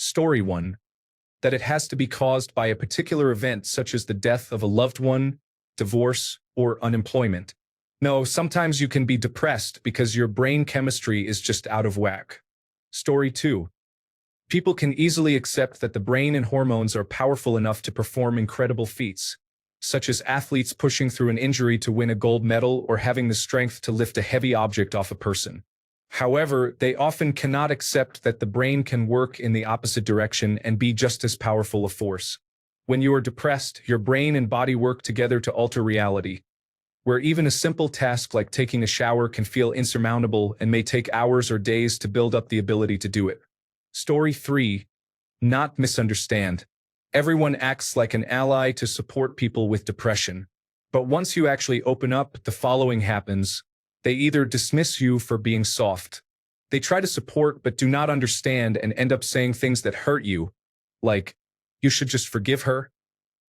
Story 1. That it has to be caused by a particular event such as the death of a loved one, divorce, or unemployment. No, sometimes you can be depressed because your brain chemistry is just out of whack. Story 2. People can easily accept that the brain and hormones are powerful enough to perform incredible feats, such as athletes pushing through an injury to win a gold medal or having the strength to lift a heavy object off a person. However, they often cannot accept that the brain can work in the opposite direction and be just as powerful a force. When you are depressed, your brain and body work together to alter reality, where even a simple task like taking a shower can feel insurmountable and may take hours or days to build up the ability to do it. Story 3. Not misunderstand. Everyone acts like an ally to support people with depression. But once you actually open up, the following happens. They either dismiss you for being soft. They try to support but do not understand and end up saying things that hurt you, like, you should just forgive her,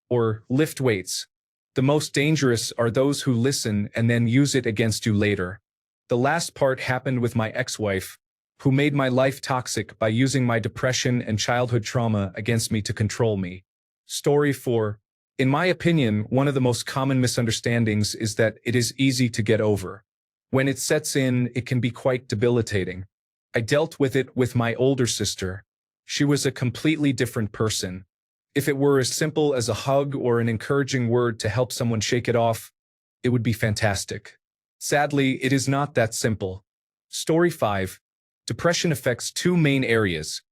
or lift weights. The most dangerous are those who listen and then use it against you later. The last part happened with my ex-wife, who made my life toxic by using my depression and childhood trauma against me to control me. Story 4. In my opinion, one of the most common misunderstandings is that it is easy to get over. When it sets in, it can be quite debilitating. I dealt with it with my older sister. She was a completely different person. If it were as simple as a hug or an encouraging word to help someone shake it off, it would be fantastic. Sadly, it is not that simple. Story 5. Depression affects two main areas.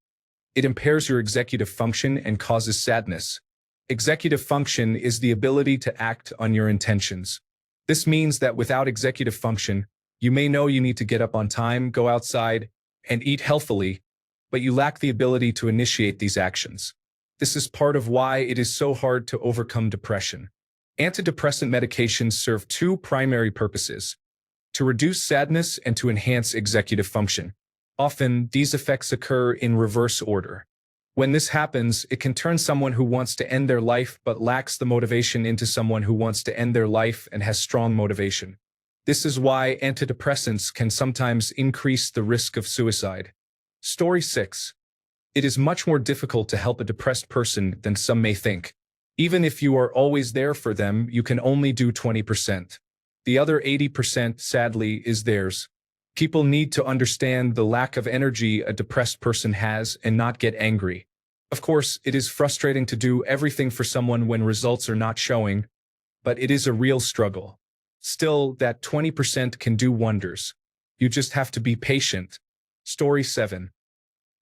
It impairs your executive function and causes sadness. Executive function is the ability to act on your intentions. This means that without executive function, you may know you need to get up on time, go outside, and eat healthily, but you lack the ability to initiate these actions. This is part of why it is so hard to overcome depression. Antidepressant medications serve two primary purposes: to reduce sadness and to enhance executive function. Often, these effects occur in reverse order. When this happens, it can turn someone who wants to end their life but lacks the motivation into someone who wants to end their life and has strong motivation. This is why antidepressants can sometimes increase the risk of suicide. Story 6. It is much more difficult to help a depressed person than some may think. Even if you are always there for them, you can only do 20%. The other 80%, sadly, is theirs. People need to understand the lack of energy a depressed person has and not get angry. Of course, it is frustrating to do everything for someone when results are not showing, but it is a real struggle. Still, that 20% can do wonders. You just have to be patient. Story 7.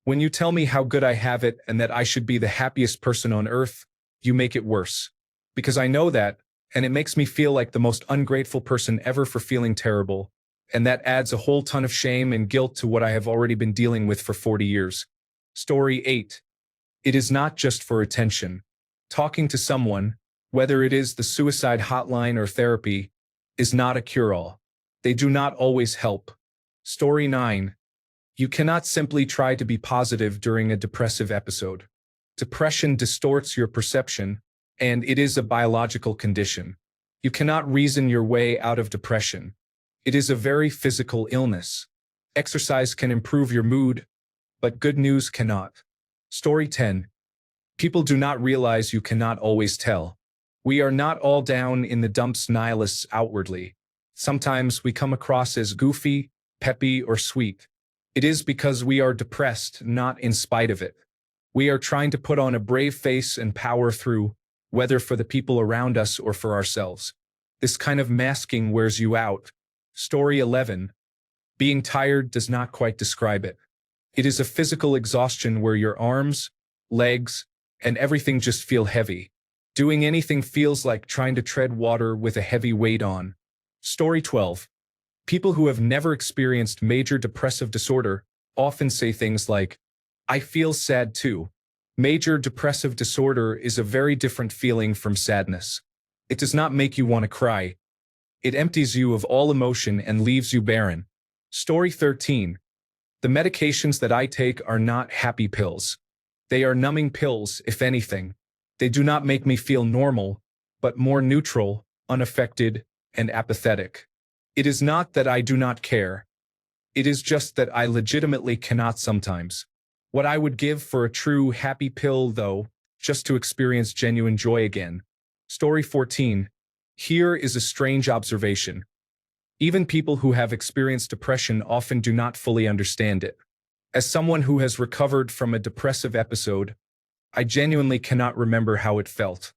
When you tell me how good I have it and that I should be the happiest person on earth, you make it worse. Because I know that, and it makes me feel like the most ungrateful person ever for feeling terrible. And that adds a whole ton of shame and guilt to what I have already been dealing with for 40 years. Story 8. It is not just for attention. Talking to someone, whether it is the suicide hotline or therapy, is not a cure-all. They do not always help. Story 9. You cannot simply try to be positive during a depressive episode. Depression distorts your perception, and it is a biological condition. You cannot reason your way out of depression. It is a very physical illness. Exercise can improve your mood, but good news cannot. Story 10. People do not realize you cannot always tell. We are not all down in the dumps nihilists outwardly. Sometimes we come across as goofy, peppy, or sweet. It is because we are depressed, not in spite of it. We are trying to put on a brave face and power through, whether for the people around us or for ourselves. This kind of masking wears you out. Story 11. Being tired does not quite describe it. It is a physical exhaustion where your arms, legs, and everything just feel heavy. Doing anything feels like trying to tread water with a heavy weight on. Story 12. People who have never experienced major depressive disorder often say things like, I feel sad too. Major depressive disorder is a very different feeling from sadness. It does not make you want to cry. It empties you of all emotion and leaves you barren. Story 13. The medications that I take are not happy pills. They are numbing pills, if anything. They do not make me feel normal, but more neutral, unaffected, and apathetic. It is not that I do not care. It is just that I legitimately cannot sometimes. What I would give for a true happy pill, though, just to experience genuine joy again. Story 14. Here is a strange observation. Even people who have experienced depression often do not fully understand it. As someone who has recovered from a depressive episode, I genuinely cannot remember how it felt.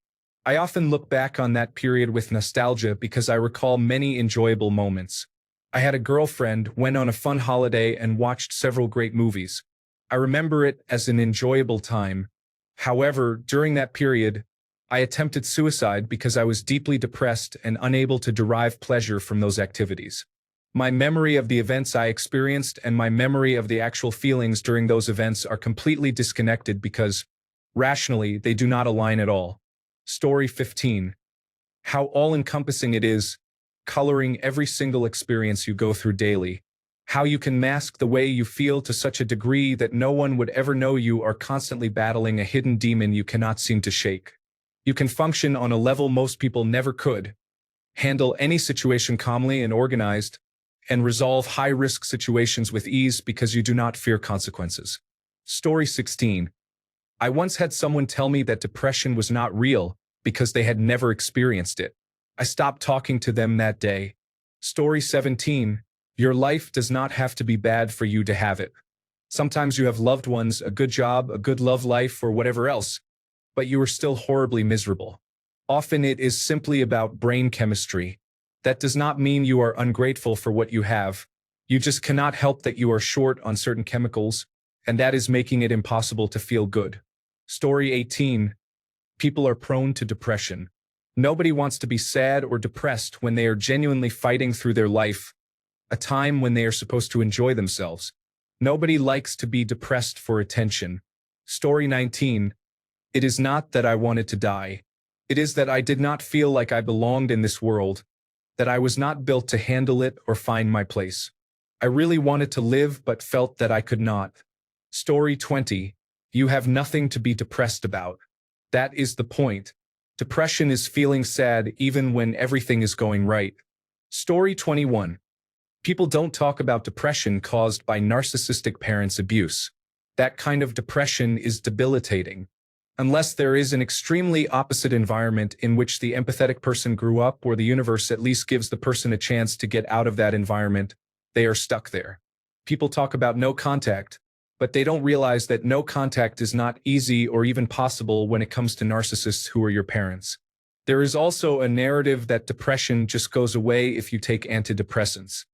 I often look back on that period with nostalgia because I recall many enjoyable moments. I had a girlfriend, went on a fun holiday, and watched several great movies. I remember it as an enjoyable time. However, during that period, I attempted suicide because I was deeply depressed and unable to derive pleasure from those activities. My memory of the events I experienced and my memory of the actual feelings during those events are completely disconnected because, rationally, they do not align at all. Story 15. How all-encompassing it is, coloring every single experience you go through daily. How you can mask the way you feel to such a degree that no one would ever know you are constantly battling a hidden demon you cannot seem to shake. You can function on a level most people never could, handle any situation calmly and organized, and resolve high-risk situations with ease because you do not fear consequences. Story 16. I once had someone tell me that depression was not real because they had never experienced it. I stopped talking to them that day. Story 17. Your life does not have to be bad for you to have it. Sometimes you have loved ones, a good job, a good love life, or whatever else, but you are still horribly miserable. Often it is simply about brain chemistry. That does not mean you are ungrateful for what you have. You just cannot help that you are short on certain chemicals, and that is making it impossible to feel good. Story 18. People are prone to depression. Nobody wants to be sad or depressed when they are genuinely fighting through their life, a time when they are supposed to enjoy themselves. Nobody likes to be depressed for attention. Story 19. It is not that I wanted to die. It is that I did not feel like I belonged in this world, that I was not built to handle it or find my place. I really wanted to live but felt that I could not. Story 20. You have nothing to be depressed about. That is the point. Depression is feeling sad even when everything is going right. Story 21. People don't talk about depression caused by narcissistic parents' abuse. That kind of depression is debilitating. Unless there is an extremely opposite environment in which the empathetic person grew up, or the universe at least gives the person a chance to get out of that environment, they are stuck there. People talk about no contact, but they don't realize that no contact is not easy or even possible when it comes to narcissists who are your parents. There is also a narrative that depression just goes away if you take antidepressants.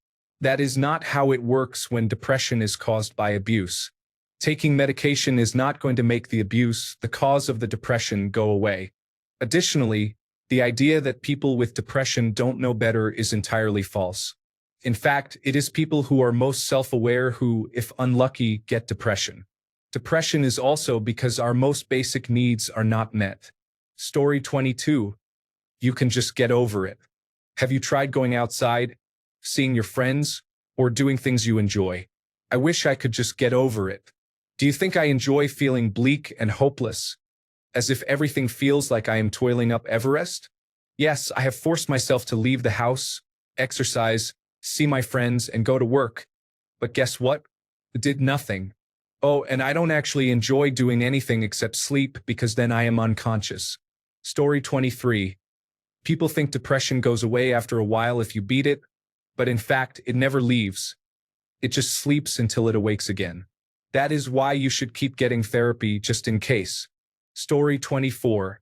That is not how it works when depression is caused by abuse. Taking medication is not going to make the abuse, the cause of the depression, go away. Additionally, the idea that people with depression don't know better is entirely false. In fact, it is people who are most self-aware who, if unlucky, get depression. Depression is also because our most basic needs are not met. Story 22. You can just get over it. Have you tried going outside, seeing your friends, or doing things you enjoy? I wish I could just get over it. Do you think I enjoy feeling bleak and hopeless, as if everything feels like I am toiling up Everest? Yes, I have forced myself to leave the house, exercise, see my friends, and go to work. But guess what? It did nothing. Oh, and I don't actually enjoy doing anything except sleep because then I am unconscious. Story 23. People think depression goes away after a while if you beat it, but in fact, it never leaves. It just sleeps until it awakes again. That is why you should keep getting therapy just in case. Story 24.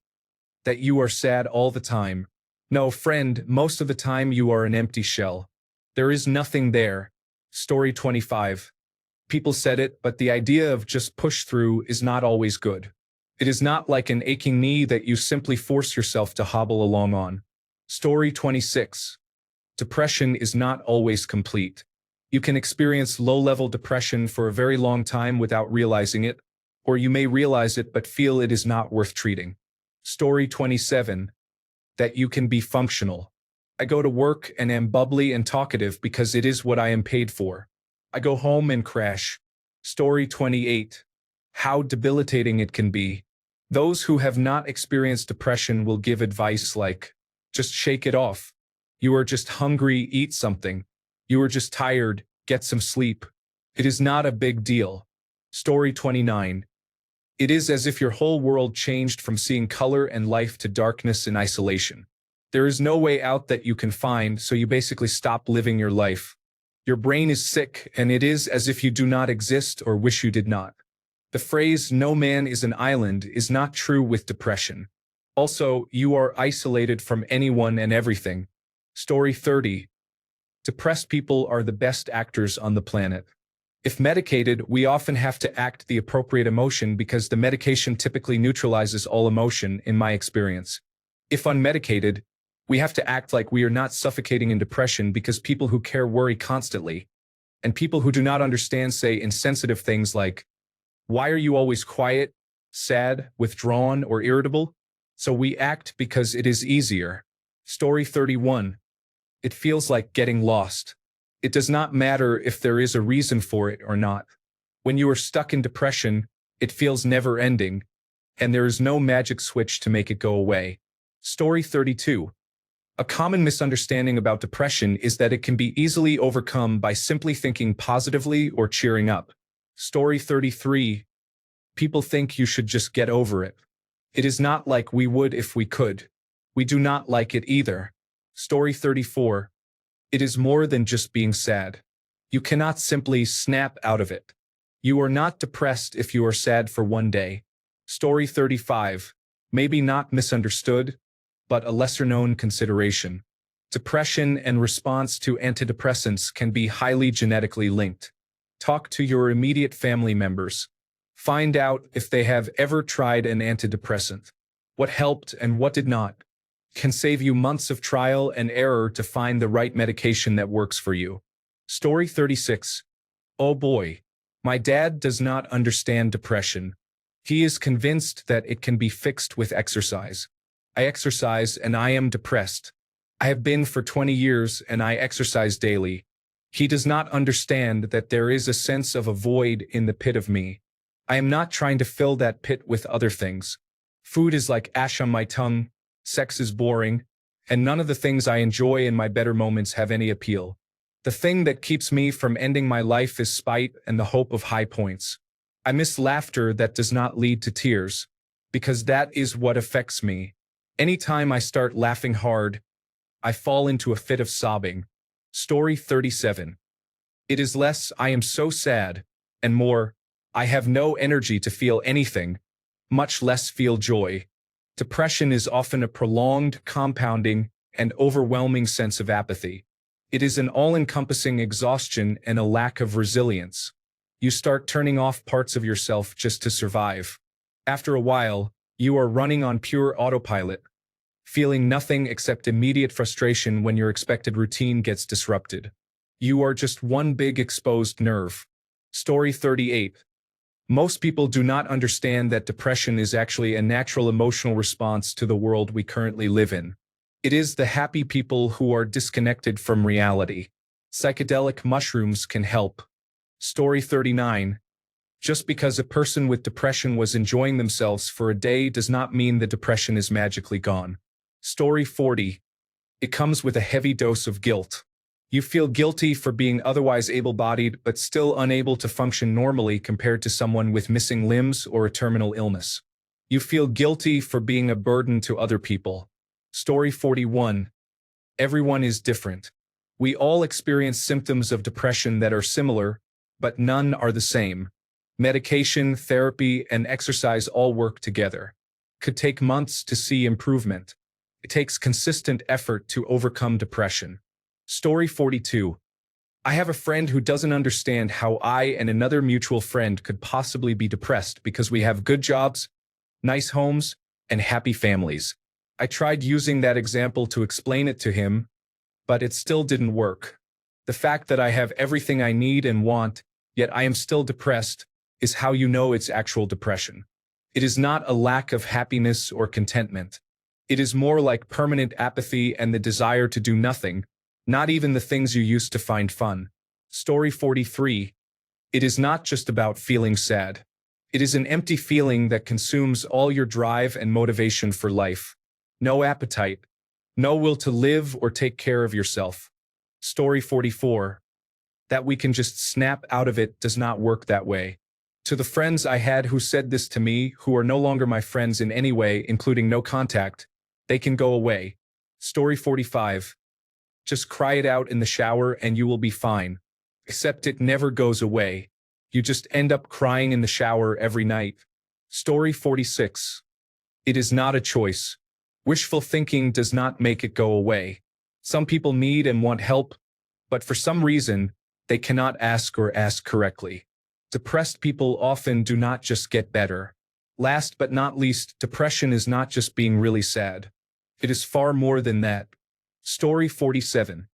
That you are sad all the time. No, friend, most of the time you are an empty shell. There is nothing there. Story 25. People said it, but the idea of just push through is not always good. It is not like an aching knee that you simply force yourself to hobble along on. Story 26. Depression is not always complete. You can experience low-level depression for a very long time without realizing it, or you may realize it but feel it is not worth treating. Story 27. That you can be functional. I go to work and am bubbly and talkative because it is what I am paid for. I go home and crash. Story 28. How debilitating it can be. Those who have not experienced depression will give advice like, just shake it off. You are just hungry, eat something. You are just tired, get some sleep. It is not a big deal. Story 29. It is as if your whole world changed from seeing color and life to darkness and isolation. There is no way out that you can find, so you basically stop living your life. Your brain is sick, and it is as if you do not exist or wish you did not. The phrase, "no man is an island," is not true with depression. Also, you are isolated from anyone and everything. Story 30. Depressed people are the best actors on the planet. If medicated, we often have to act the appropriate emotion because the medication typically neutralizes all emotion, in my experience. If unmedicated, we have to act like we are not suffocating in depression because people who care worry constantly. And people who do not understand say insensitive things like, "Why are you always quiet, sad, withdrawn, or irritable?" So we act because it is easier. Story 31. It feels like getting lost. It does not matter if there is a reason for it or not. When you are stuck in depression, it feels never-ending, and there is no magic switch to make it go away. Story 32. A common misunderstanding about depression is that it can be easily overcome by simply thinking positively or cheering up. Story 33. People think you should just get over it. It is not like we would if we could. We do not like it either. Story 34. It is more than just being sad. You cannot simply snap out of it. You are not depressed if you are sad for one day. Story 35. Maybe not misunderstood, but a lesser-known consideration. Depression and response to antidepressants can be highly genetically linked. Talk to your immediate family members. Find out if they have ever tried an antidepressant. What helped and what did not. Can save you months of trial and error to find the right medication that works for you. Story 36. Oh boy. My dad does not understand depression. He is convinced that it can be fixed with exercise. I exercise and I am depressed. I have been for 20 years and I exercise daily. He does not understand that there is a sense of a void in the pit of me. I am not trying to fill that pit with other things. Food is like ash on my tongue. Sex is boring, and none of the things I enjoy in my better moments have any appeal. The thing that keeps me from ending my life is spite and the hope of high points. I miss laughter that does not lead to tears, because that is what affects me. Anytime I start laughing hard, I fall into a fit of sobbing. Story 37. It is less, "I am so sad," and more, "I have no energy to feel anything," much less feel joy. Depression is often a prolonged, compounding, and overwhelming sense of apathy. It is an all-encompassing exhaustion and a lack of resilience. You start turning off parts of yourself just to survive. After a while, you are running on pure autopilot, feeling nothing except immediate frustration when your expected routine gets disrupted. You are just one big exposed nerve. Story 38. Most people do not understand that depression is actually a natural emotional response to the world we currently live in. It is the happy people who are disconnected from reality. Psychedelic mushrooms can help. Story 39. Just because a person with depression was enjoying themselves for a day does not mean the depression is magically gone. Story 40. It comes with a heavy dose of guilt. You feel guilty for being otherwise able-bodied but still unable to function normally compared to someone with missing limbs or a terminal illness. You feel guilty for being a burden to other people. Story 41. Everyone is different. We all experience symptoms of depression that are similar, but none are the same. Medication, therapy, and exercise all work together. Could take months to see improvement. It takes consistent effort to overcome depression. Story 42. I have a friend who doesn't understand how I and another mutual friend could possibly be depressed because we have good jobs, nice homes, and happy families. I tried using that example to explain it to him, but it still didn't work. The fact that I have everything I need and want, yet I am still depressed, is how you know it's actual depression. It is not a lack of happiness or contentment. It is more like permanent apathy and the desire to do nothing, not even the things you used to find fun. Story 43. It is not just about feeling sad. It is an empty feeling that consumes all your drive and motivation for life. No appetite, no will to live or take care of yourself. Story 44. That we can just snap out of it does not work that way. To the friends I had who said this to me, who are no longer my friends in any way, including no contact, they can go away. Story 45. Just cry it out in the shower and you will be fine. Except it never goes away. You just end up crying in the shower every night. Story 46. It is not a choice. Wishful thinking does not make it go away. Some people need and want help, but for some reason, they cannot ask or ask correctly. Depressed people often do not just get better. Last but not least, depression is not just being really sad. It is far more than that. Story 47.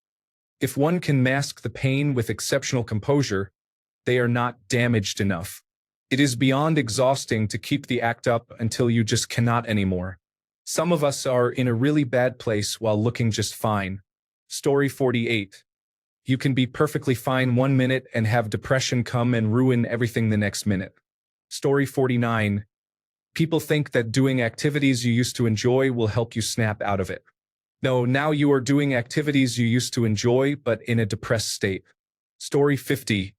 If one can mask the pain with exceptional composure, they are not damaged enough. It is beyond exhausting to keep the act up until you just cannot anymore. Some of us are in a really bad place while looking just fine. Story 48. You can be perfectly fine 1 minute and have depression come and ruin everything the next minute. Story 49. People think that doing activities you used to enjoy will help you snap out of it. No, now you are doing activities you used to enjoy, but in a depressed state. Story 50.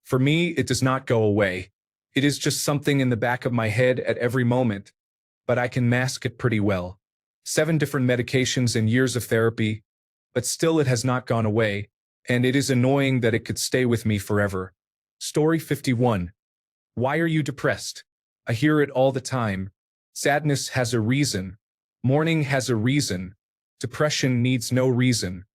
For me, it does not go away. It is just something in the back of my head at every moment, but I can mask it pretty well. 7 different medications and years of therapy, but still it has not gone away, and it is annoying that it could stay with me forever. Story 51. Why are you depressed? I hear it all the time. Sadness has a reason. Mourning has a reason. Depression needs no reason.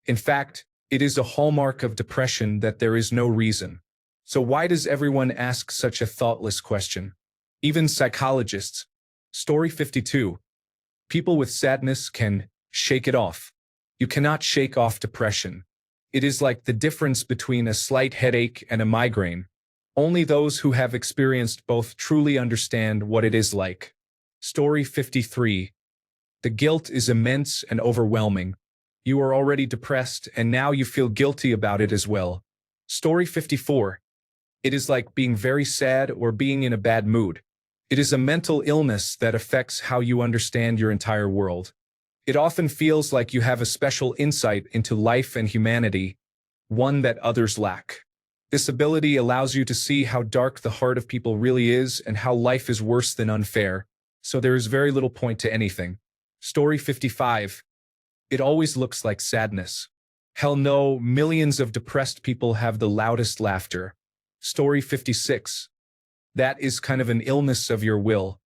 In fact, it is a hallmark of depression that there is no reason. So why does everyone ask such a thoughtless question? Even psychologists. Story 52. People with sadness can shake it off. You cannot shake off depression. It is like the difference between a slight headache and a migraine. Only those who have experienced both truly understand what it is like. Story 53. The guilt is immense and overwhelming. You are already depressed and now you feel guilty about it as well. Story 54. It is like being very sad or being in a bad mood. It is a mental illness that affects how you understand your entire world. It often feels like you have a special insight into life and humanity, one that others lack. This ability allows you to see how dark the heart of people really is and how life is worse than unfair, so there is very little point to anything. Story 55. It always looks like sadness. Hell no, millions of depressed people have the loudest laughter. Story 56. That is kind of an illness of your will.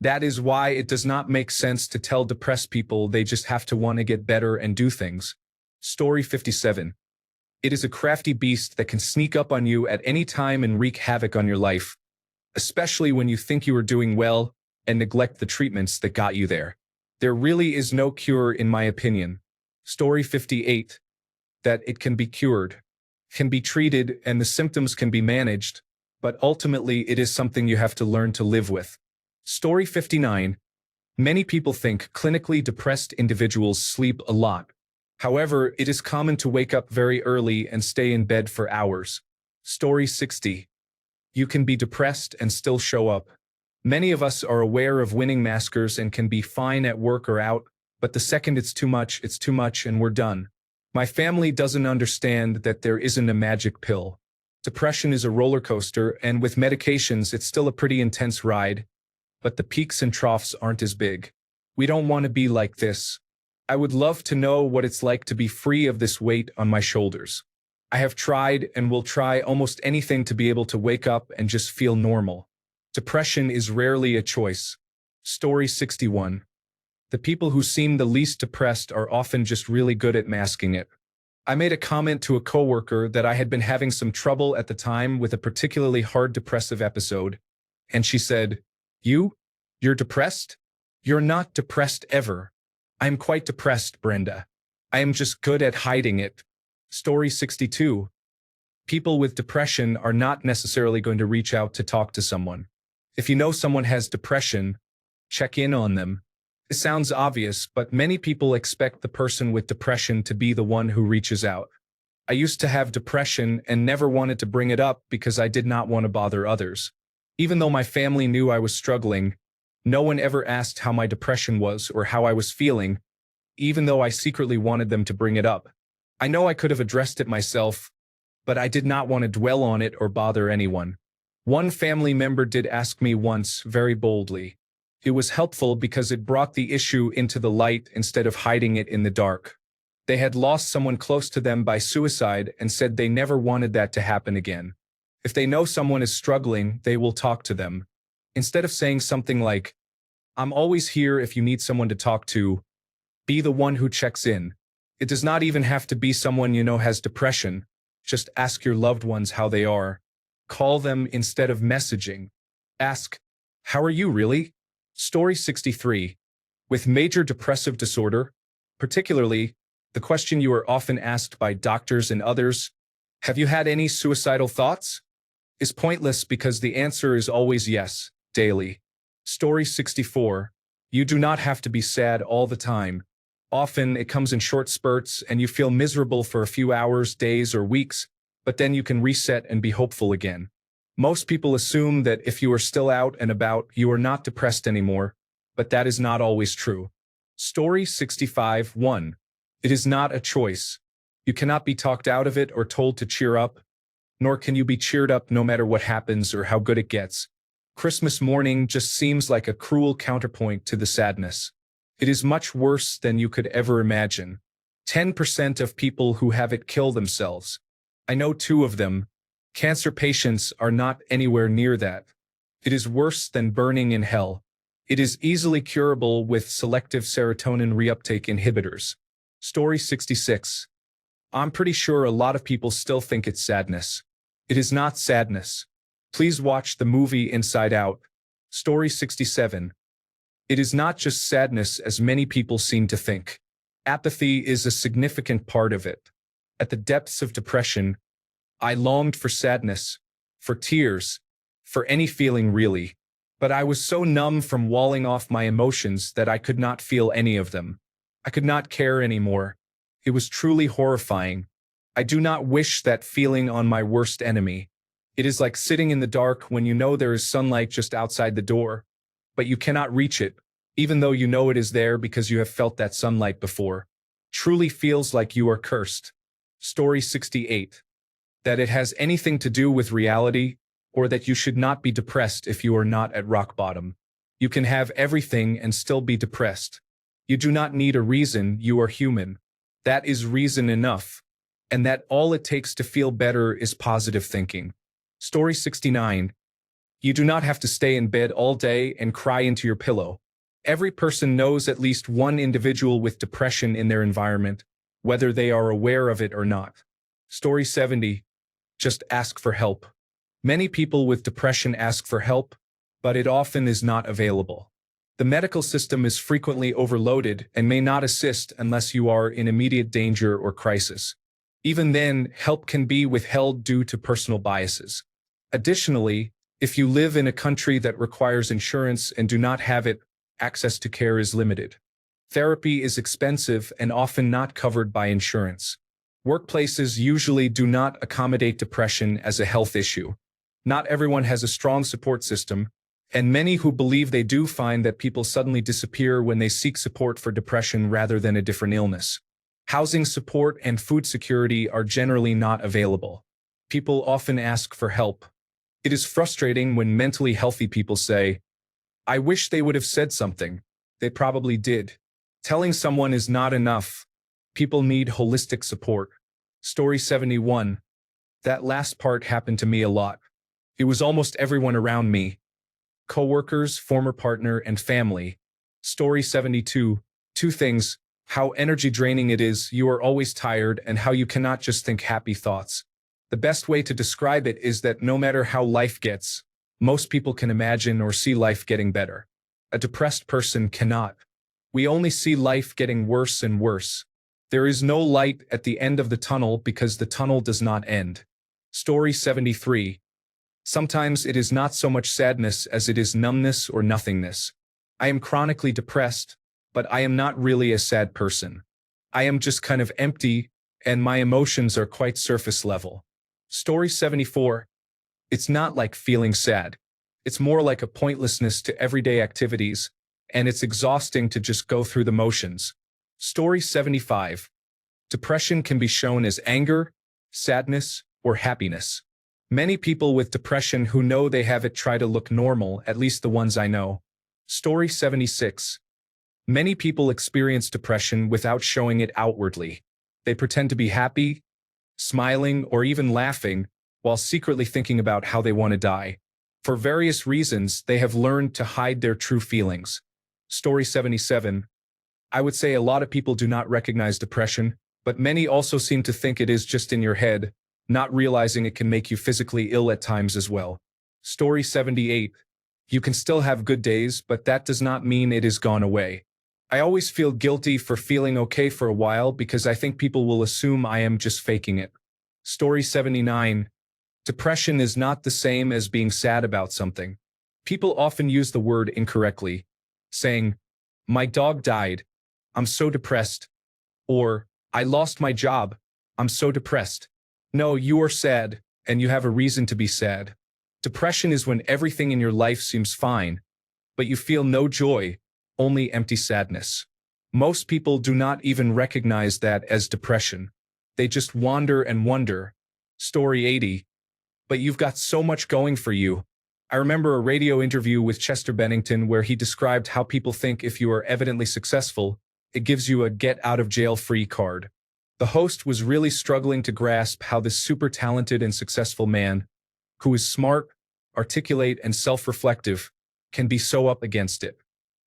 That is why it does not make sense to tell depressed people they just have to want to get better and do things. Story 57. It is a crafty beast that can sneak up on you at any time and wreak havoc on your life, especially when you think you are doing well and neglect the treatments that got you there. There really is no cure in my opinion. Story 58. That it can be cured, can be treated, and the symptoms can be managed, but ultimately it is something you have to learn to live with. Story 59. Many people think clinically depressed individuals sleep a lot. However, it is common to wake up very early and stay in bed for hours. Story 60. You can be depressed and still show up. Many of us are aware of winning maskers and can be fine at work or out, but the second it's too much and we're done. My family doesn't understand that there isn't a magic pill. Depression is a roller coaster, and with medications it's still a pretty intense ride, but the peaks and troughs aren't as big. We don't want to be like this. I would love to know what it's like to be free of this weight on my shoulders. I have tried and will try almost anything to be able to wake up and just feel normal. Depression is rarely a choice. Story 61. The people who seem the least depressed are often just really good at masking it. I made a comment to a coworker that I had been having some trouble at the time with a particularly hard depressive episode, and she said, You're depressed? You're not depressed ever. I am quite depressed, Brenda. I am just good at hiding it. Story 62. People with depression are not necessarily going to reach out to talk to someone. If you know someone has depression, check in on them. It sounds obvious, but many people expect the person with depression to be the one who reaches out. I used to have depression and never wanted to bring it up because I did not want to bother others. Even though my family knew I was struggling, no one ever asked how my depression was or how I was feeling, even though I secretly wanted them to bring it up. I know I could have addressed it myself, but I did not want to dwell on it or bother anyone. One family member did ask me once, very boldly. It was helpful because it brought the issue into the light instead of hiding it in the dark. They had lost someone close to them by suicide and said they never wanted that to happen again. If they know someone is struggling, they will talk to them. Instead of saying something like, "I'm always here if you need someone to talk to," be the one who checks in. It does not even have to be someone you know has depression. Just ask your loved ones how they are. Call them instead of messaging. Ask, "How are you really?" Story 63. With major depressive disorder, particularly, the question you are often asked by doctors and others, "Have you had any suicidal thoughts?" is pointless because the answer is always yes, daily. Story 64. You do not have to be sad all the time. Often it comes in short spurts and you feel miserable for a few hours, days, or weeks, but then you can reset and be hopeful again. Most people assume that if you are still out and about, you are not depressed anymore, but that is not always true. Story 65. 1. It is not a choice. You cannot be talked out of it or told to cheer up, nor can you be cheered up no matter what happens or how good it gets. Christmas morning just seems like a cruel counterpoint to the sadness. It is much worse than you could ever imagine. 10% of people who have it kill themselves. I know 2 of them. Cancer patients are not anywhere near that. It is worse than burning in hell. It is easily curable with selective serotonin reuptake inhibitors. Story 66. I'm pretty sure a lot of people still think it's sadness. It is not sadness. Please watch the movie Inside Out. Story 67. It is not just sadness as many people seem to think. Apathy is a significant part of it. At the depths of depression, I longed for sadness, for tears, for any feeling really. But I was so numb from walling off my emotions that I could not feel any of them. I could not care anymore. It was truly horrifying. I do not wish that feeling on my worst enemy. It is like sitting in the dark when you know there is sunlight just outside the door, but you cannot reach it, even though you know it is there because you have felt that sunlight before. Truly feels like you are cursed. Story 68. That it has anything to do with reality, or that you should not be depressed if you are not at rock bottom. You can have everything and still be depressed. You do not need a reason, you are human. That is reason enough. And that all it takes to feel better is positive thinking. Story 69. You do not have to stay in bed all day and cry into your pillow. Every person knows at least one individual with depression in their environment, whether they are aware of it or not. Story 70. Just ask for help. Many people with depression ask for help, but it often is not available. The medical system is frequently overloaded and may not assist unless you are in immediate danger or crisis. Even then, help can be withheld due to personal biases. Additionally, if you live in a country that requires insurance and do not have it, access to care is limited. Therapy is expensive and often not covered by insurance. Workplaces usually do not accommodate depression as a health issue. Not everyone has a strong support system, and many who believe they do find that people suddenly disappear when they seek support for depression rather than a different illness. Housing support and food security are generally not available. People often ask for help. It is frustrating when mentally healthy people say, "I wish they would have said something." They probably did. Telling someone is not enough. People need holistic support. Story 71. That last part happened to me a lot. It was almost everyone around me. Coworkers, former partner, and family. Story 72. 2 things. How energy draining it is, you are always tired, and how you cannot just think happy thoughts. The best way to describe it is that no matter how life gets, most people can imagine or see life getting better. A depressed person cannot. We only see life getting worse and worse. There is no light at the end of the tunnel because the tunnel does not end. Story 73. Sometimes it is not so much sadness as it is numbness or nothingness. I am chronically depressed, but I am not really a sad person. I am just kind of empty, and my emotions are quite surface level. Story 74. It's not like feeling sad. It's more like a pointlessness to everyday activities, and it's exhausting to just go through the motions. Story 75. Depression can be shown as anger, sadness, or happiness. Many people with depression who know they have it try to look normal, at least the ones I know. Story 76. Many people experience depression without showing it outwardly. They pretend to be happy, smiling, or even laughing, while secretly thinking about how they want to die. For various reasons, they have learned to hide their true feelings. Story 77. I would say a lot of people do not recognize depression, but many also seem to think it is just in your head, not realizing it can make you physically ill at times as well. Story 78. You can still have good days, but that does not mean it is gone away. I always feel guilty for feeling okay for a while because I think people will assume I am just faking it. Story 79. Depression is not the same as being sad about something. People often use the word incorrectly, saying, "My dog died. I'm so depressed." Or, "I lost my job. I'm so depressed." No, you are sad, and you have a reason to be sad. Depression is when everything in your life seems fine, but you feel no joy, only empty sadness. Most people do not even recognize that as depression. They just wander and wonder. Story 80. But you've got so much going for you. I remember a radio interview with Chester Bennington where he described how people think if you are evidently successful, it gives you a get-out-of-jail-free card. The host was really struggling to grasp how this super talented and successful man, who is smart, articulate, and self-reflective, can be so up against it.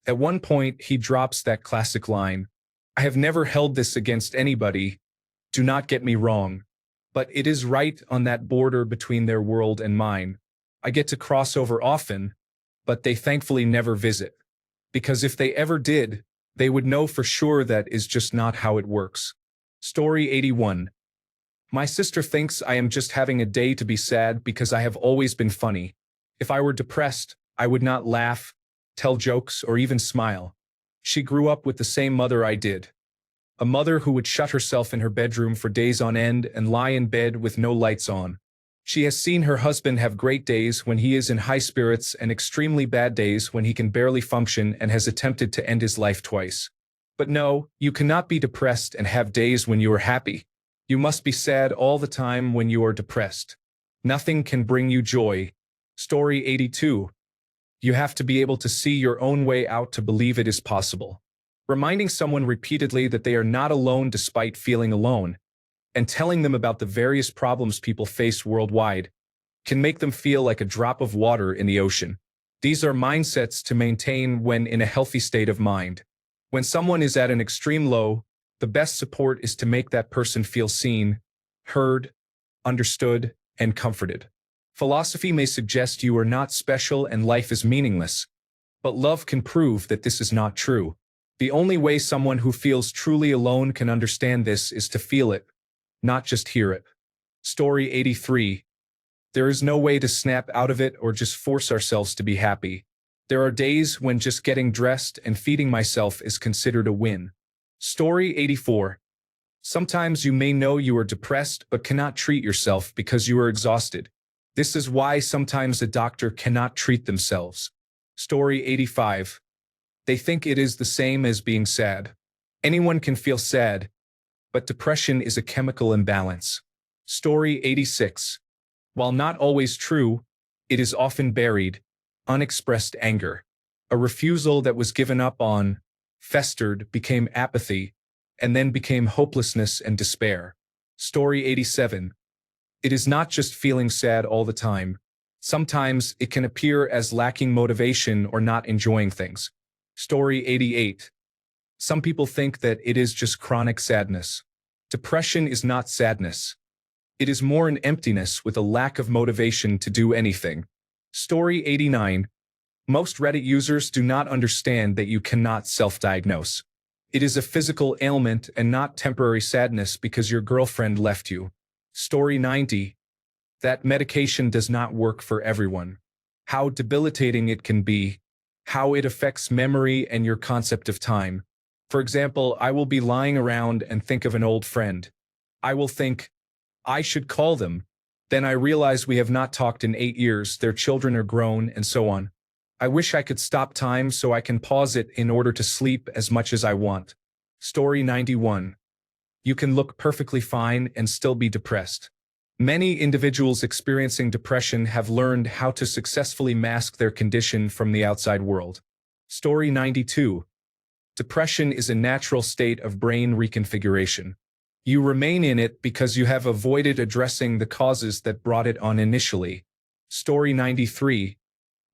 At one point, he drops that classic line, "I have never held this against anybody, do not get me wrong, but it is right on that border between their world and mine. I get to cross over often, but they thankfully never visit. Because if they ever did, they would know for sure that is just not how it works." Story 81. My sister thinks I am just having a day to be sad because I have always been funny. If I were depressed, I would not laugh, tell jokes, or even smile. She grew up with the same mother I did. A mother who would shut herself in her bedroom for days on end and lie in bed with no lights on. She has seen her husband have great days when he is in high spirits and extremely bad days when he can barely function, and has attempted to end his life twice. But no, you cannot be depressed and have days when you are happy. You must be sad all the time when you are depressed. Nothing can bring you joy. Story 82. You have to be able to see your own way out to believe it is possible. Reminding someone repeatedly that they are not alone despite feeling alone, and telling them about the various problems people face worldwide, can make them feel like a drop of water in the ocean. These are mindsets to maintain when in a healthy state of mind. When someone is at an extreme low, the best support is to make that person feel seen, heard, understood, and comforted. Philosophy may suggest you are not special and life is meaningless, but love can prove that this is not true. The only way someone who feels truly alone can understand this is to feel it, not just hear it. Story 83. There is no way to snap out of it or just force ourselves to be happy. There are days when just getting dressed and feeding myself is considered a win. Story 84. Sometimes you may know you are depressed but cannot treat yourself because you are exhausted. This is why sometimes a doctor cannot treat themselves. Story 85. They think it is the same as being sad. Anyone can feel sad, but depression is a chemical imbalance. Story 86. While not always true, it is often buried, unexpressed anger. A refusal that was given up on, festered, became apathy, and then became hopelessness and despair. Story 87. It is not just feeling sad all the time. Sometimes it can appear as lacking motivation or not enjoying things. Story 88. Some people think that it is just chronic sadness. Depression is not sadness. It is more an emptiness with a lack of motivation to do anything. Story 89. Most Reddit users do not understand that you cannot self-diagnose. It is a physical ailment and not temporary sadness because your girlfriend left you. Story 90. That medication does not work for everyone. How debilitating it can be. How it affects memory and your concept of time. For example, I will be lying around and think of an old friend. I will think, I should call them. Then I realize we have not talked in 8 years, their children are grown, and so on. I wish I could stop time so I can pause it in order to sleep as much as I want. Story 91. You can look perfectly fine and still be depressed. Many individuals experiencing depression have learned how to successfully mask their condition from the outside world. Story 92. Depression is a natural state of brain reconfiguration. You remain in it because you have avoided addressing the causes that brought it on initially. Story 93.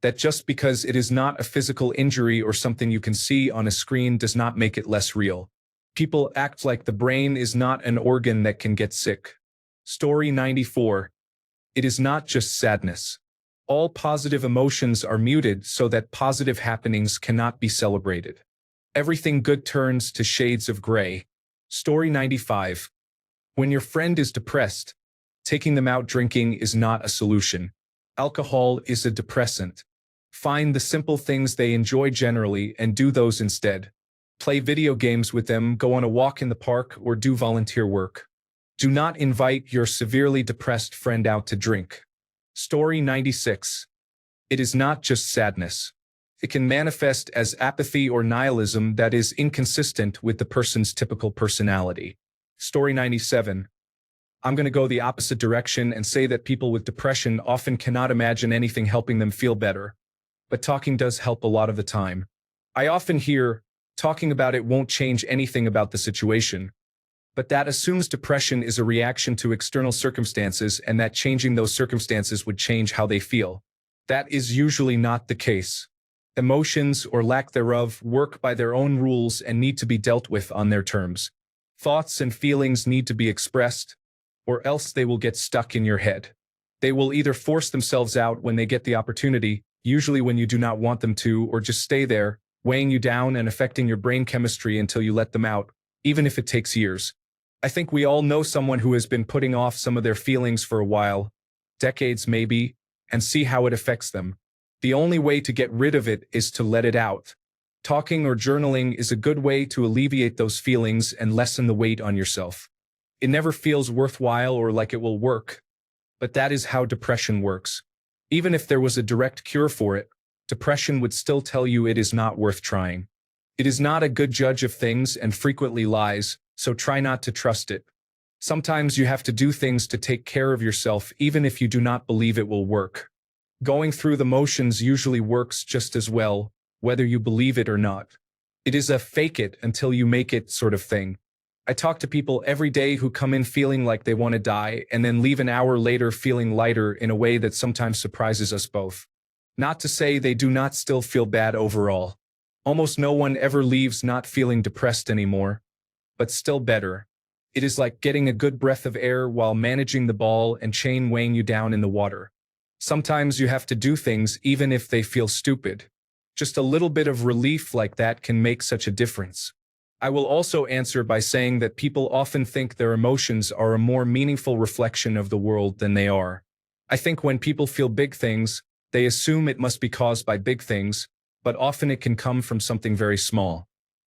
That just because it is not a physical injury or something you can see on a screen does not make it less real. People act like the brain is not an organ that can get sick. Story 94. It is not just sadness. All positive emotions are muted so that positive happenings cannot be celebrated. Everything good turns to shades of gray. Story 95. When your friend is depressed, taking them out drinking is not a solution. Alcohol is a depressant. Find the simple things they enjoy generally and do those instead. Play video games with them, go on a walk in the park, or do volunteer work. Do not invite your severely depressed friend out to drink. Story 96. It is not just sadness. It can manifest as apathy or nihilism that is inconsistent with the person's typical personality. Story 97. I'm going to go the opposite direction and say that people with depression often cannot imagine anything helping them feel better. But talking does help a lot of the time. I often hear, talking about it won't change anything about the situation. But that assumes depression is a reaction to external circumstances and that changing those circumstances would change how they feel. That is usually not the case. Emotions, or lack thereof, work by their own rules and need to be dealt with on their terms. Thoughts and feelings need to be expressed, or else they will get stuck in your head. They will either force themselves out when they get the opportunity, usually when you do not want them to, or just stay there, weighing you down and affecting your brain chemistry until you let them out, even if it takes years. I think we all know someone who has been putting off some of their feelings for a while, decades maybe, and see how it affects them. The only way to get rid of it is to let it out. Talking or journaling is a good way to alleviate those feelings and lessen the weight on yourself. It never feels worthwhile or like it will work, but that is how depression works. Even if there was a direct cure for it, depression would still tell you it is not worth trying. It is not a good judge of things and frequently lies, so try not to trust it. Sometimes you have to do things to take care of yourself even if you do not believe it will work. Going through the motions usually works just as well, whether you believe it or not. It is a fake it until you make it sort of thing. I talk to people every day who come in feeling like they want to die and then leave an hour later feeling lighter in a way that sometimes surprises us both. Not to say they do not still feel bad overall. Almost no one ever leaves not feeling depressed anymore, but still better. It is like getting a good breath of air while managing the ball and chain weighing you down in the water. Sometimes you have to do things even if they feel stupid. Just a little bit of relief like that can make such a difference. I will also answer by saying that people often think their emotions are a more meaningful reflection of the world than they are. I think when people feel big things, they assume it must be caused by big things, but often it can come from something very small.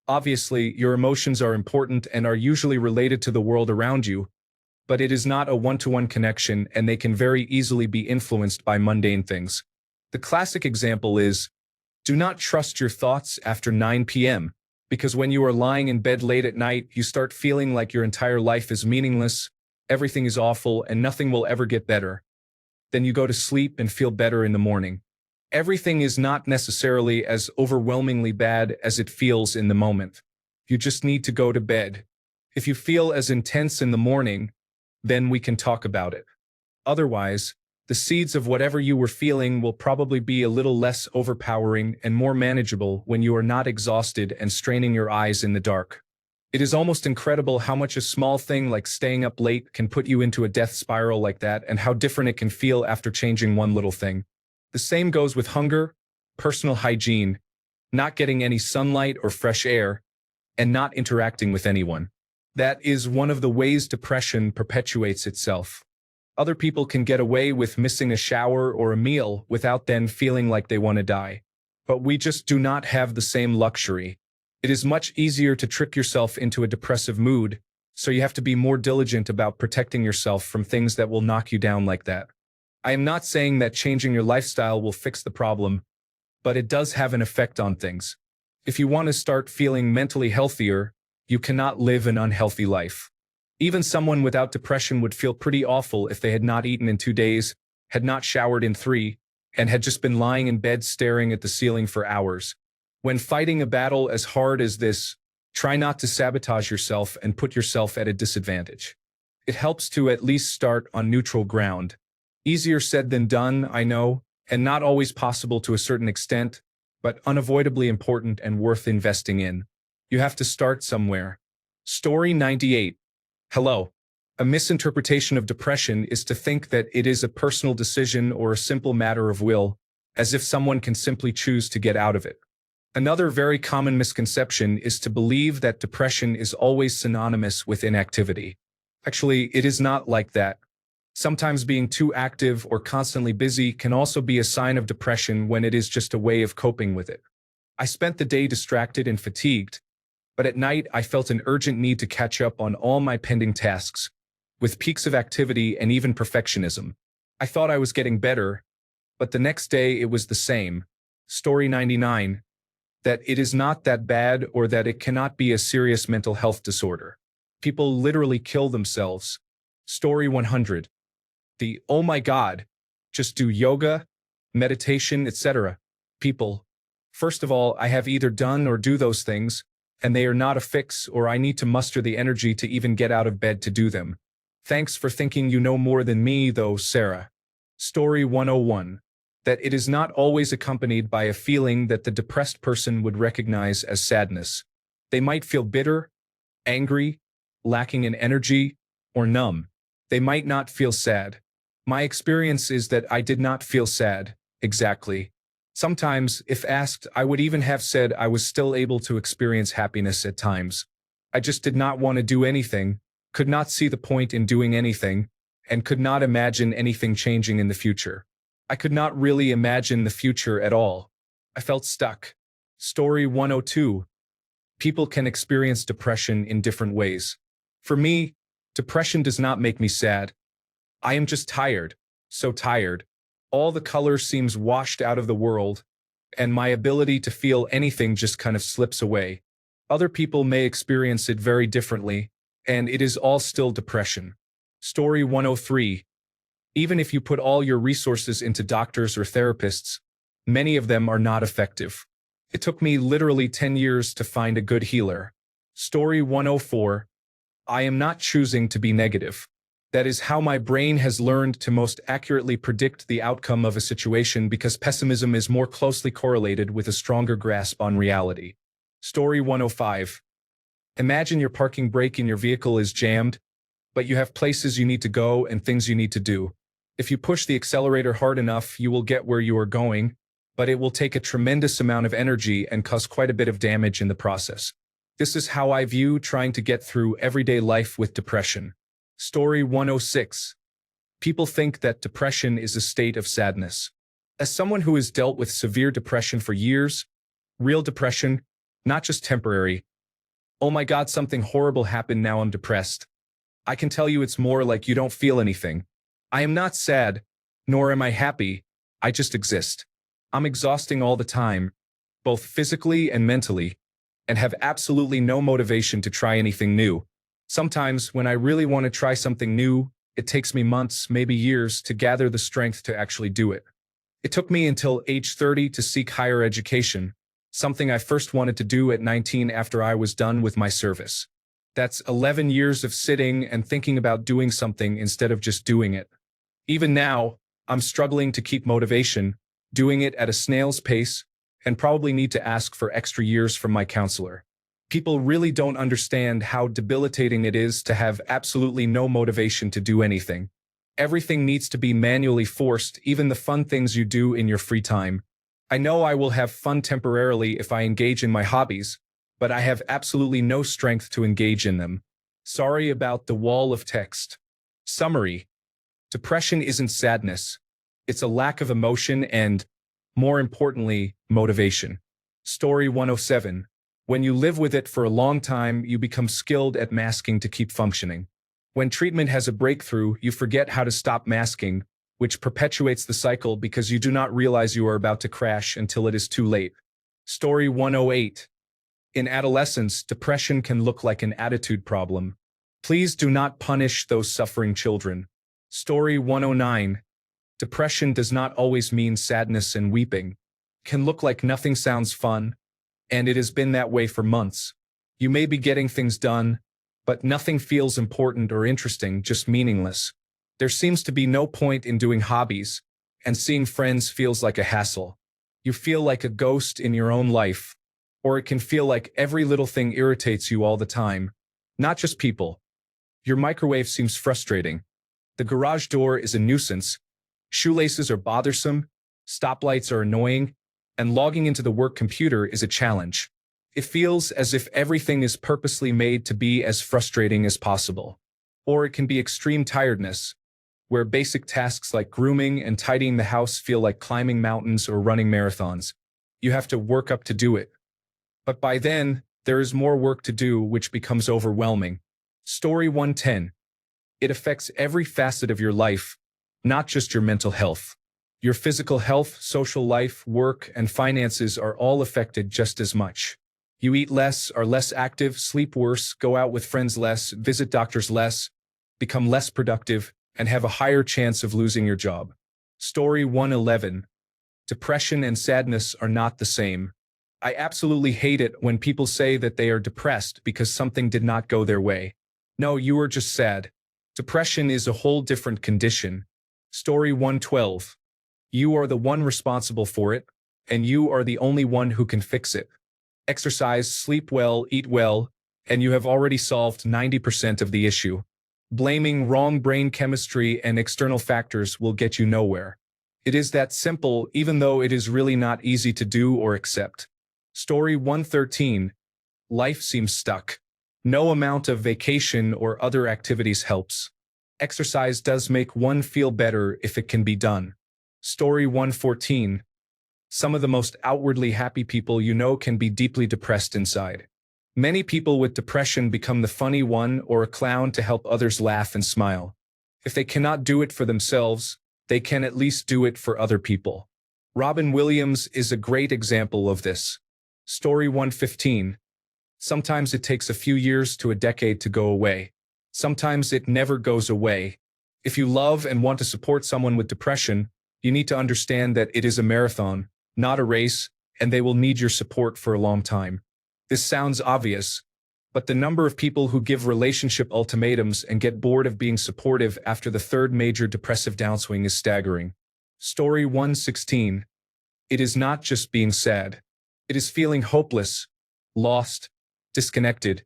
Obviously, your emotions are important and are usually related to the world around you, but it is not a one-to-one connection and they can very easily be influenced by mundane things. The classic example is, do not trust your thoughts after 9 p.m., because when you are lying in bed late at night, you start feeling like your entire life is meaningless, everything is awful, and nothing will ever get better. Then you go to sleep and feel better in the morning. Everything is not necessarily as overwhelmingly bad as it feels in the moment. You just need to go to bed. If you feel as intense in the morning, then we can talk about it. Otherwise, the seeds of whatever you were feeling will probably be a little less overpowering and more manageable when you are not exhausted and straining your eyes in the dark. It is almost incredible how much a small thing like staying up late can put you into a death spiral like that and how different it can feel after changing one little thing. The same goes with hunger, personal hygiene, not getting any sunlight or fresh air, and not interacting with anyone. That is one of the ways depression perpetuates itself. Other people can get away with missing a shower or a meal without then feeling like they want to die. But we just do not have the same luxury. It is much easier to trick yourself into a depressive mood, so you have to be more diligent about protecting yourself from things that will knock you down like that. I am not saying that changing your lifestyle will fix the problem, but it does have an effect on things. If you want to start feeling mentally healthier, you cannot live an unhealthy life. Even someone without depression would feel pretty awful if they had not eaten in 2 days, had not showered in 3, and had just been lying in bed staring at the ceiling for hours. When fighting a battle as hard as this, try not to sabotage yourself and put yourself at a disadvantage. It helps to at least start on neutral ground. Easier said than done, I know, and not always possible to a certain extent, but unavoidably important and worth investing in. You have to start somewhere. Story 98. Hello. A misinterpretation of depression is to think that it is a personal decision or a simple matter of will, as if someone can simply choose to get out of it. Another very common misconception is to believe that depression is always synonymous with inactivity. Actually, it is not like that. Sometimes being too active or constantly busy can also be a sign of depression when it is just a way of coping with it. I spent the day distracted and fatigued, but at night I felt an urgent need to catch up on all my pending tasks, with peaks of activity and even perfectionism. I thought I was getting better, but the next day it was the same. Story 99. That it is not that bad or that it cannot be a serious mental health disorder. People literally kill themselves. Story 100. The oh my God, just do yoga, meditation, etc. People. First of all, I have either done or do those things, and they are not a fix, or I need to muster the energy to even get out of bed to do them. Thanks for thinking you know more than me, though, Sarah. Story 101. That it is not always accompanied by a feeling that the depressed person would recognize as sadness. They might feel bitter, angry, lacking in energy, or numb. They might not feel sad. My experience is that I did not feel sad, exactly. Sometimes, if asked, I would even have said I was still able to experience happiness at times. I just did not want to do anything, could not see the point in doing anything, and could not imagine anything changing in the future. I could not really imagine the future at all. I felt stuck. Story 102. People can experience depression in different ways. For me, depression does not make me sad. I am just tired, so tired. All the color seems washed out of the world, and my ability to feel anything just kind of slips away. Other people may experience it very differently, and it is all still depression. Story 103. Even if you put all your resources into doctors or therapists, many of them are not effective. It took me literally 10 years to find a good healer. Story 104. I am not choosing to be negative. That is how my brain has learned to most accurately predict the outcome of a situation because pessimism is more closely correlated with a stronger grasp on reality. Story 105. Imagine your parking brake in your vehicle is jammed, but you have places you need to go and things you need to do. If you push the accelerator hard enough, you will get where you are going, but it will take a tremendous amount of energy and cause quite a bit of damage in the process. This is how I view trying to get through everyday life with depression. Story 106. People think that depression is a state of sadness. As someone who has dealt with severe depression for years, real depression, not just temporary, oh my God, something horrible happened, now I'm depressed. I can tell you it's more like you don't feel anything. I am not sad, nor am I happy, I just exist. I'm exhausting all the time, both physically and mentally, and have absolutely no motivation to try anything new. Sometimes, when I really want to try something new, it takes me months, maybe years, to gather the strength to actually do it. It took me until age 30 to seek higher education, something I first wanted to do at 19 after I was done with my service. That's 11 years of sitting and thinking about doing something instead of just doing it. Even now, I'm struggling to keep motivation, doing it at a snail's pace, and probably need to ask for extra years from my counselor. People really don't understand how debilitating it is to have absolutely no motivation to do anything. Everything needs to be manually forced, even the fun things you do in your free time. I know I will have fun temporarily if I engage in my hobbies, but I have absolutely no strength to engage in them. Sorry about the wall of text. Summary. Depression isn't sadness. It's a lack of emotion and, more importantly, motivation. Story 107. When you live with it for a long time, you become skilled at masking to keep functioning. When treatment has a breakthrough, you forget how to stop masking, which perpetuates the cycle because you do not realize you are about to crash until it is too late. Story 108. In adolescence, depression can look like an attitude problem. Please do not punish those suffering children. Story 109. Depression does not always mean sadness and weeping. It can look like nothing sounds fun, and it has been that way for months. You may be getting things done, but nothing feels important or interesting, just meaningless. There seems to be no point in doing hobbies, and seeing friends feels like a hassle. You feel like a ghost in your own life, or it can feel like every little thing irritates you all the time. Not just people. Your microwave seems frustrating. The garage door is a nuisance. Shoelaces are bothersome. Stoplights are annoying. And logging into the work computer is a challenge. It feels as if everything is purposely made to be as frustrating as possible. Or it can be extreme tiredness, where basic tasks like grooming and tidying the house feel like climbing mountains or running marathons. You have to work up to do it. But by then, there is more work to do, which becomes overwhelming. Story 110. It affects every facet of your life, not just your mental health. Your physical health, social life, work, and finances are all affected just as much. You eat less, are less active, sleep worse, go out with friends less, visit doctors less, become less productive, and have a higher chance of losing your job. Story 111. Depression and sadness are not the same. I absolutely hate it when people say that they are depressed because something did not go their way. No, you are just sad. Depression is a whole different condition. Story 112. You are the one responsible for it, and you are the only one who can fix it. Exercise, sleep well, eat well, and you have already solved 90% of the issue. Blaming wrong brain chemistry and external factors will get you nowhere. It is that simple, even though it is really not easy to do or accept. Story 113. Life seems stuck. No amount of vacation or other activities helps. Exercise does make one feel better if it can be done. Story 114. Some of the most outwardly happy people you know can be deeply depressed inside. Many people with depression become the funny one or a clown to help others laugh and smile. If they cannot do it for themselves, they can at least do it for other people. Robin Williams is a great example of this. Story 115. Sometimes it takes a few years to a decade to go away. Sometimes it never goes away. If you love and want to support someone with depression, you need to understand that it is a marathon, not a race, and they will need your support for a long time. This sounds obvious, but the number of people who give relationship ultimatums and get bored of being supportive after the third major depressive downswing is staggering. Story 116. It is not just being sad. It is feeling hopeless, lost, disconnected,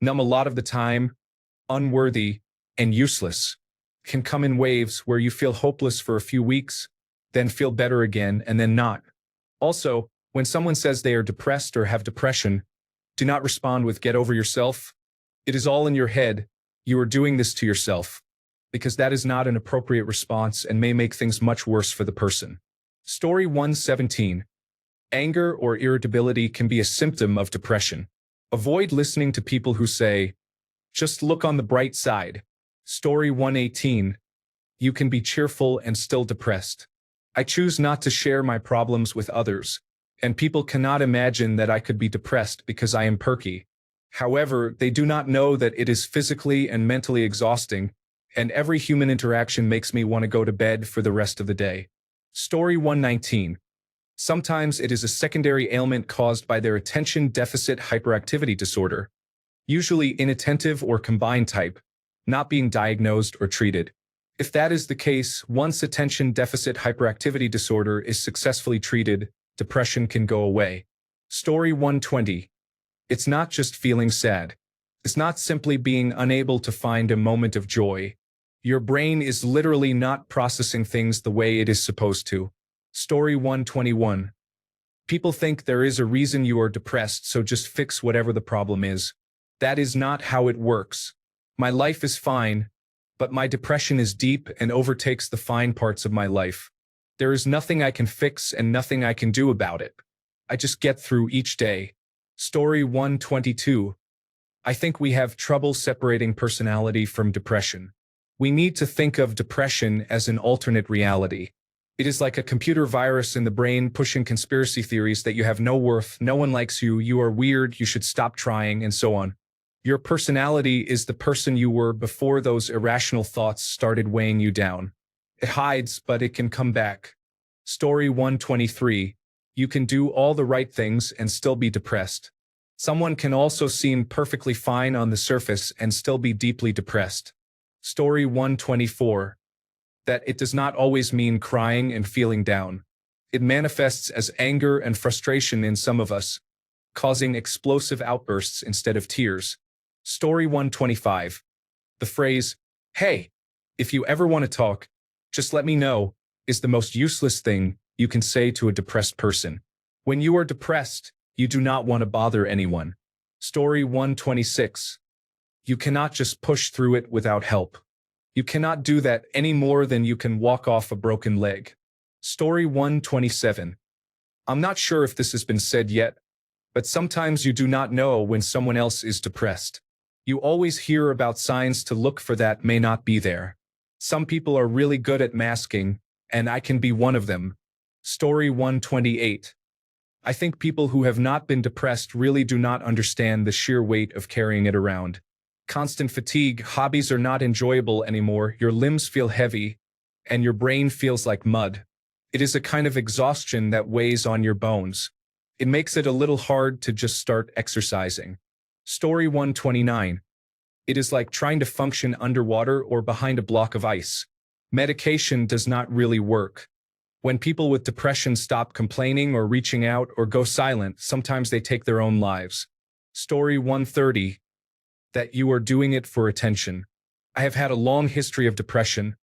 numb a lot of the time, unworthy, and useless. Can come in waves where you feel hopeless for a few weeks, then feel better again, and then not. Also, when someone says they are depressed or have depression, do not respond with "get over yourself." It is all in your head. You are doing this to yourself. Because that is not an appropriate response and may make things much worse for the person. Story 117. Anger or irritability can be a symptom of depression. Avoid listening to people who say, "Just look on the bright side." Story 118. You can be cheerful and still depressed. I choose not to share my problems with others, and people cannot imagine that I could be depressed because I am perky. However, they do not know that it is physically and mentally exhausting, and every human interaction makes me want to go to bed for the rest of the day. Story 119. Sometimes it is a secondary ailment caused by their attention deficit hyperactivity disorder, usually inattentive or combined type, not being diagnosed or treated. If that is the case, once attention deficit hyperactivity disorder is successfully treated, depression can go away. Story 120. It's not just feeling sad. It's not simply being unable to find a moment of joy. Your brain is literally not processing things the way it is supposed to. Story 121. People think there is a reason you are depressed, so just fix whatever the problem is. That is not how it works. My life is fine, but my depression is deep and overtakes the fine parts of my life. There is nothing I can fix and nothing I can do about it. I just get through each day. Story 122. I think we have trouble separating personality from depression. We need to think of depression as an alternate reality. It is like a computer virus in the brain pushing conspiracy theories that you have no worth, no one likes you, you are weird, you should stop trying, and so on. Your personality is the person you were before those irrational thoughts started weighing you down. It hides, but it can come back. Story 123. You can do all the right things and still be depressed. Someone can also seem perfectly fine on the surface and still be deeply depressed. Story 124. That it does not always mean crying and feeling down. It manifests as anger and frustration in some of us, causing explosive outbursts instead of tears. Story 125. The phrase, "Hey, if you ever want to talk, just let me know," is the most useless thing you can say to a depressed person. When you are depressed, you do not want to bother anyone. Story 126. You cannot just push through it without help. You cannot do that any more than you can walk off a broken leg. Story 127. I'm not sure if this has been said yet, but sometimes you do not know when someone else is depressed. You always hear about signs to look for that may not be there. Some people are really good at masking, and I can be one of them. Story 128. I think people who have not been depressed really do not understand the sheer weight of carrying it around. Constant fatigue, hobbies are not enjoyable anymore, your limbs feel heavy, and your brain feels like mud. It is a kind of exhaustion that weighs on your bones. It makes it a little hard to just start exercising. Story 129. It is like trying to function underwater or behind a block of ice. Medication does not really work. When people with depression stop complaining or reaching out or go silent, sometimes they take their own lives. Story 130. That you are doing it for attention. I have had a long history of depression,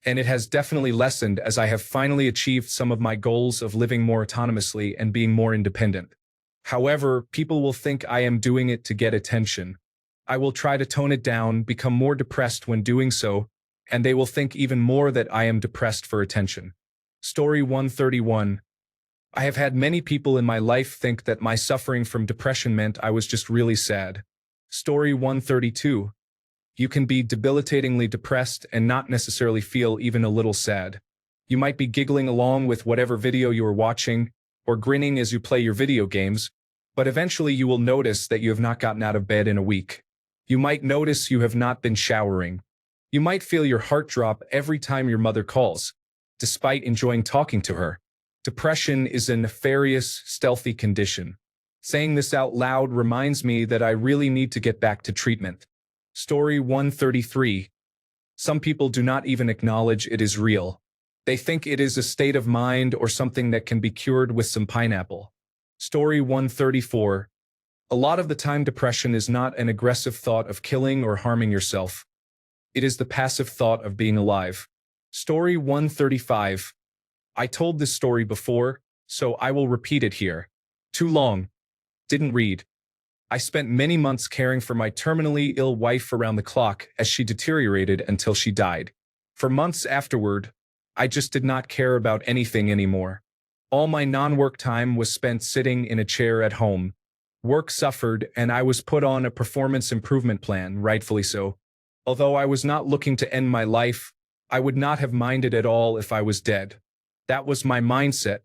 and it has definitely lessened as I have finally achieved some of my goals of living more autonomously and being more independent. However, people will think I am doing it to get attention. I will try to tone it down, become more depressed when doing so, and they will think even more that I am depressed for attention. Story 131. I have had many people in my life think that my suffering from depression meant I was just really sad. Story 132. You can be debilitatingly depressed and not necessarily feel even a little sad. You might be giggling along with whatever video you are watching, or grinning as you play your video games, but eventually you will notice that you have not gotten out of bed in a week. You might notice you have not been showering. You might feel your heart drop every time your mother calls, despite enjoying talking to her. Depression is a nefarious, stealthy condition. Saying this out loud reminds me that I really need to get back to treatment. Story 133. Some people do not even acknowledge it is real. They think it is a state of mind or something that can be cured with some pineapple. Story 134. A lot of the time depression is not an aggressive thought of killing or harming yourself. It is the passive thought of being alive. Story 135. I told this story before, so I will repeat it here. Too long. Didn't read. I spent many months caring for my terminally ill wife around the clock as she deteriorated until she died. For months afterward, I just did not care about anything anymore. All my non-work time was spent sitting in a chair at home. Work suffered, and I was put on a performance improvement plan, rightfully so. Although I was not looking to end my life, I would not have minded at all if I was dead. That was my mindset.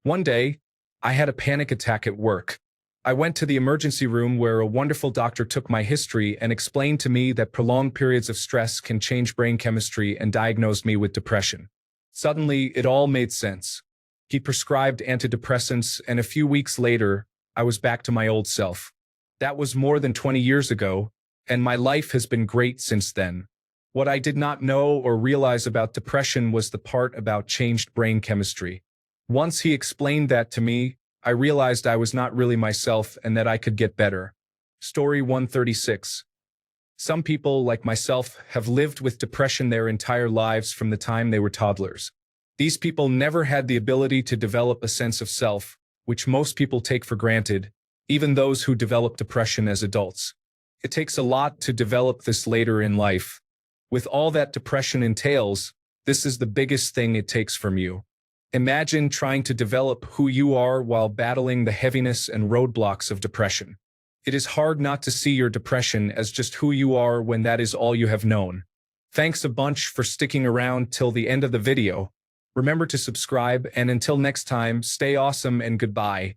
One day, I had a panic attack at work. I went to the emergency room where a wonderful doctor took my history and explained to me that prolonged periods of stress can change brain chemistry and diagnosed me with depression. Suddenly, it all made sense. He prescribed antidepressants, and a few weeks later, I was back to my old self. That was more than 20 years ago, and my life has been great since then. What I did not know or realize about depression was the part about changed brain chemistry. Once he explained that to me, I realized I was not really myself and that I could get better. Story 136. Some people, like myself, have lived with depression their entire lives from the time they were toddlers. These people never had the ability to develop a sense of self, which most people take for granted, even those who develop depression as adults. It takes a lot to develop this later in life. With all that depression entails, this is the biggest thing it takes from you. Imagine trying to develop who you are while battling the heaviness and roadblocks of depression. It is hard not to see your depression as just who you are when that is all you have known. Thanks a bunch for sticking around till the end of the video. Remember to subscribe, and until next time, stay awesome and goodbye.